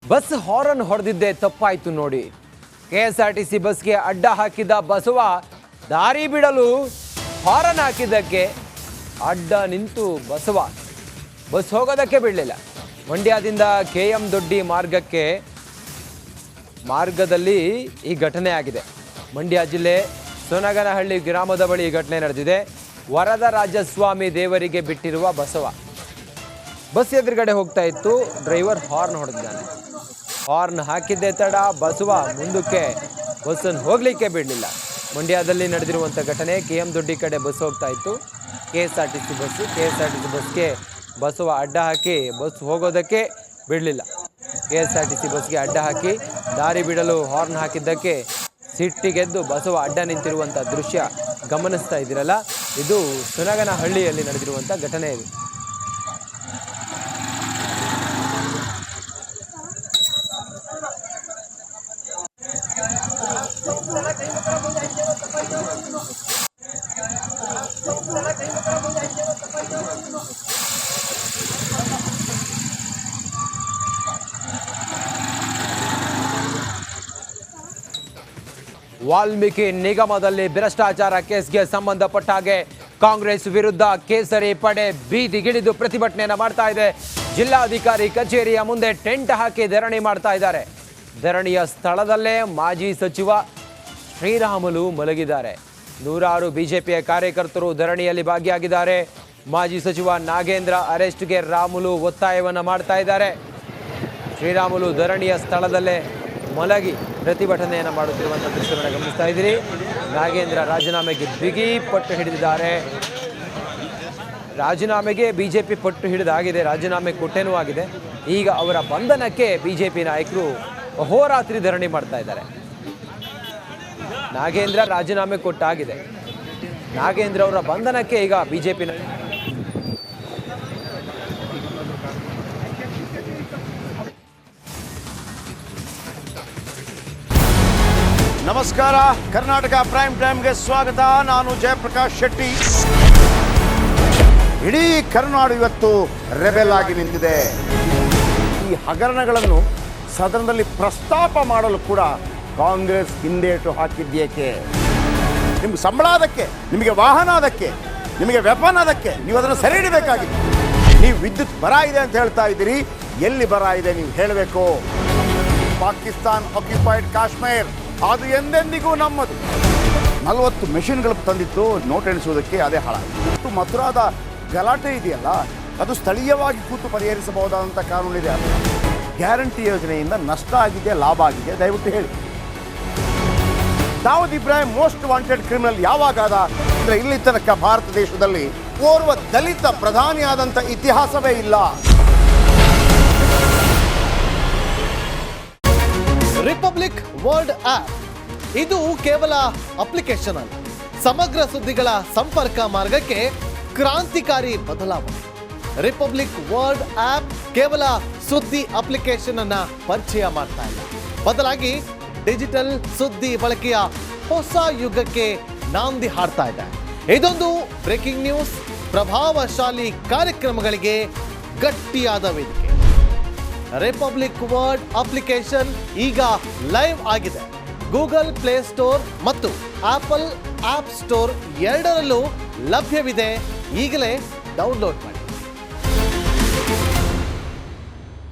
Bus horn ಹೊಡೆದಿದ್ದೆ ತಪ್ಪಾಯ್ತು ನೋಡಿ. KSRTC ಬಸ್ಗೆ ಅಡ್ಡ ಹಾಕಿದ ಬಸವ ದಾರಿ ಬಿಡಲು ಹಾರನ್ ಹಾಕಿದ್ದಕ್ಕೆ ಅಡ್ಡ ನಿಂತು ಬಸವ ಬಸ್ ಹೋಗೋದಕ್ಕೆ ಬಿಡಲಿಲ್ಲ. ಮಂಡ್ಯದಿಂದ KM ದೊಡ್ಡಿ ಮಾರ್ಗದಲ್ಲಿ ಈ ಘಟನೆ ಆಗಿದೆ. ಮಂಡ್ಯ ಜಿಲ್ಲೆ ಸೋನಗನಹಳ್ಳಿ ಗ್ರಾಮದ ಬಳಿ ಈ ಘಟನೆ ನಡೆದಿದೆ. ವರದರಾಜಸ್ವಾಮಿ ದೇವರಿಗೆ ಬಿಟ್ಟಿರುವ ಬಸವ ಬಸ್ ಎದುರುಗಡೆ ಹೋಗ್ತಾ ಇತ್ತು. ಡ್ರೈವರ್ ಹಾರ್ನ್ ಹೊಡೆದಿದ್ದಾನೆ. ಹಾರ್ನ್ ಹಾಕಿದ್ದೇ ತಡ ಬಸವ ಮುಂದಕ್ಕೆ ಬಸ್ಸನ್ನು ಹೋಗಲಿಕ್ಕೆ ಬಿಡಲಿಲ್ಲ. ಮಂಡ್ಯದಲ್ಲಿ ನಡೆದಿರುವಂಥ ಘಟನೆ. KM ದೊಡ್ಡಿ ಕಡೆ ಬಸ್ ಹೋಗ್ತಾ ಇತ್ತು, KSRTC ಬಸ್ಗೆ ಬಸವ ಅಡ್ಡ ಹಾಕಿ ಬಸ್ ಹೋಗೋದಕ್ಕೆ ಬಿಡಲಿಲ್ಲ. KSRTC ಬಸ್ಗೆ ಅಡ್ಡ ಹಾಕಿ ದಾರಿ ಬಿಡಲು ಹಾರ್ನ್ ಹಾಕಿದ್ದಕ್ಕೆ ಸಿಟ್ಟಿಗೆದ್ದು ಬಸವ ಅಡ್ಡ ನಿಂತಿರುವಂಥ ದೃಶ್ಯ ಗಮನಿಸ್ತಾ ಇದ್ದೀರಲ್ಲ, ಇದು ಸೋನಗನಹಳ್ಳಿಯಲ್ಲಿ ನಡೆದಿರುವಂಥ ಘಟನೆ ಇದು. ವಾಲ್ಮೀಕಿ ನಿಗಮದಲ್ಲಿ ಭ್ರಷ್ಟಾಚಾರ ಕೇಸ್ಗೆ ಸಂಬಂಧಪಟ್ಟ ಹಾಗೆ ಕಾಂಗ್ರೆಸ್ ವಿರುದ್ಧ ಕೇಸರಿ ಪಡೆ ಬೀದಿಗಿಳಿದು ಪ್ರತಿಭಟನೆಯನ್ನು ಮಾಡ್ತಾ ಇದೆ. ಜಿಲ್ಲಾಧಿಕಾರಿ ಕಚೇರಿಯ ಮುಂದೆ ಟೆಂಟ್ ಹಾಕಿ ಧರಣಿ ಮಾಡ್ತಾ ಇದ್ದಾರೆ. ಧರಣಿಯ ಸ್ಥಳದಲ್ಲೇ ಮಾಜಿ ಸಚಿವ ಶ್ರೀರಾಮುಲು ಮಲಗಿದ್ದಾರೆ. ನೂರಾರು ಬಿಜೆಪಿಯ ಕಾರ್ಯಕರ್ತರು ಧರಣಿಯಲ್ಲಿ ಭಾಗಿಯಾಗಿದ್ದಾರೆ. ಮಾಜಿ ಸಚಿವ ನಾಗೇಂದ್ರ ಅರೆಸ್ಟ್ಗೆ ರಾಮುಲು ಒತ್ತಾಯವನ್ನು ಮಾಡ್ತಾ ಇದ್ದಾರೆ. ಶ್ರೀರಾಮುಲು ಧರಣಿಯ ಸ್ಥಳದಲ್ಲೇ ಮಲಗಿ ಪ್ರತಿಭಟನೆಯನ್ನು ಮಾಡುತ್ತಿರುವಂಥ ದೃಶ್ಯವನ್ನು ಗಮನಿಸ್ತಾ ಇದ್ದೀರಿ. ನಾಗೇಂದ್ರ ರಾಜೀನಾಮೆಗೆ ಬಿಗಿ ಪಟ್ಟು ಹಿಡಿದಿದ್ದಾರೆ. ರಾಜೀನಾಮೆಗೆ ಬಿಜೆಪಿ ಪಟ್ಟು ಹಿಡಿದಾಗಿದೆ, ರಾಜೀನಾಮೆ ಕೊಟ್ಟೇನೂ ಆಗಿದೆ. ಈಗ ಅವರ ಬಂಧನಕ್ಕೆ ಬಿಜೆಪಿ ನಾಯಕರು ಅಹೋರಾತ್ರಿ ಧರಣಿ ಮಾಡ್ತಾ ಇದ್ದಾರೆ. ನಾಗೇಂದ್ರ ರಾಜೀನಾಮೆ ಕೊಟ್ಟಾಗಿದೆ. ನಾಗೇಂದ್ರ ಅವರ ಬಂಧನಕ್ಕೆ ಈಗ ಬಿಜೆಪಿ ನಮಸ್ಕಾರ. ಕರ್ನಾಟಕ ಪ್ರೈಮ್ ಟೈಮ್ಗೆ ಸ್ವಾಗತ. ನಾನು ಜಯಪ್ರಕಾಶ್ ಶೆಟ್ಟಿ. ಇಡೀ ಕರ್ನಾಡು ಇವತ್ತು ರೆಬೆಲ್ ಆಗಿ ನಿಂತಿದೆ. ಈ ಹಗರಣಗಳನ್ನು ಸದನದಲ್ಲಿ ಪ್ರಸ್ತಾಪ ಮಾಡಲು ಕೂಡ ಕಾಂಗ್ರೆಸ್ ಹಿಂದೇಟು ಹಾಕಿದ್ದೇಕೆ? ನಿಮ್ಗೆ ಸಂಬಳ ಅದಕ್ಕೆ, ನಿಮಗೆ ವಾಹನ ಅದಕ್ಕೆ, ನಿಮಗೆ ವೆಪನ್ ಅದಕ್ಕೆ, ನೀವು ಅದನ್ನು ಸೆರೆ ಹಿಡಿಬೇಕಾಗಿತ್ತು. ನೀವು ವಿದ್ಯುತ್ ಬರ ಇದೆ ಅಂತ ಹೇಳ್ತಾ ಇದ್ದೀರಿ, ಎಲ್ಲಿ ಬರ ಇದೆ ನೀವು ಹೇಳಬೇಕು. ಪಾಕಿಸ್ತಾನ್ ಆಕ್ಯುಪೈಡ್ ಕಾಶ್ಮೀರ್ ಅದು ಎಂದೆಂದಿಗೂ ನಮ್ಮದು. 40 ಮೆಷಿನ್ಗಳು ತಂದಿತ್ತು ನೋಟ್ ಎಣಿಸುವುದಕ್ಕೆ, ಅದೇ ಹಾಳಾಗಿದೆ. ಮಥುರಾದ ಗಲಾಟೆ ಇದೆಯಲ್ಲ, ಅದು ಸ್ಥಳೀಯವಾಗಿ ಕೂತು ಪರಿಹರಿಸಬಹುದಾದಂಥ ಕಾನೂನಿದೆ. ಗ್ಯಾರಂಟಿ ಯೋಜನೆಯಿಂದ ನಷ್ಟ ಆಗಿದೆ, ಲಾಭ ಆಗಿದೆ, ದಯವಿಟ್ಟು ಹೇಳಿ. Dawood Ibrahim most wanted criminal ಯಾವಾಗಾದ ಅಂದರೆ ಇಲ್ಲಿ ತನಕ ಭಾರತ ದೇಶದಲ್ಲಿ ಓರ್ವ ದಲಿತ ಪ್ರಧಾನಿಯಾದಂಥ ಇತಿಹಾಸವೇ ಇಲ್ಲ. ರಿಪಬ್ಲಿಕ್ ವರ್ಲ್ಡ್ ಆಪ್ ಇದು ಕೇವಲ ಅಪ್ಲಿಕೇಶನ್ ಅಲ್ಲ, ಸಮಗ್ರ ಸುದ್ದಿಗಳ ಸಂಪರ್ಕ ಮಾರ್ಗಕ್ಕೆ ಕ್ರಾಂತಿಕಾರಿ ಬದಲಾವಣೆ. ರಿಪಬ್ಲಿಕ್ ವರ್ಲ್ಡ್ ಆಪ್ ಕೇವಲ ಸುದ್ದಿ ಅಪ್ಲಿಕೇಶನ್ ಅನ್ನ ಪರಿಚಯ ಮಾಡ್ತಾ ಇಲ್ಲ, ಬದಲಾಗಿ ಡಿಜಿಟಲ್ ಸುದ್ದಿ ಬಳಕೆಯ ಹೊಸ ಯುಗಕ್ಕೆ ನಾಂದಿ ಹಾಡ್ತಾ ಇದೆ. ಇದೊಂದು ಬ್ರೇಕಿಂಗ್ ನ್ಯೂಸ್, ಪ್ರಭಾವಶಾಲಿ ಕಾರ್ಯಕ್ರಮಗಳಿಗೆ ಗಟ್ಟಿಯಾದ ವೇದಿಕೆ. ರಿಪಬ್ಲಿಕ್ ವರ್ಲ್ಡ್ ಅಪ್ಲಿಕೇಶನ್ ಈಗ ಲೈವ್ ಆಗಿದೆ. ಗೂಗಲ್ ಪ್ಲೇ ಸ್ಟೋರ್ ಮತ್ತು ಆಪಲ್ ಆಪ್ ಸ್ಟೋರ್ ಎರಡರಲ್ಲೂ ಲಭ್ಯವಿದೆ. ಈಗಲೇ ಡೌನ್ಲೋಡ್ ಮಾಡಿ.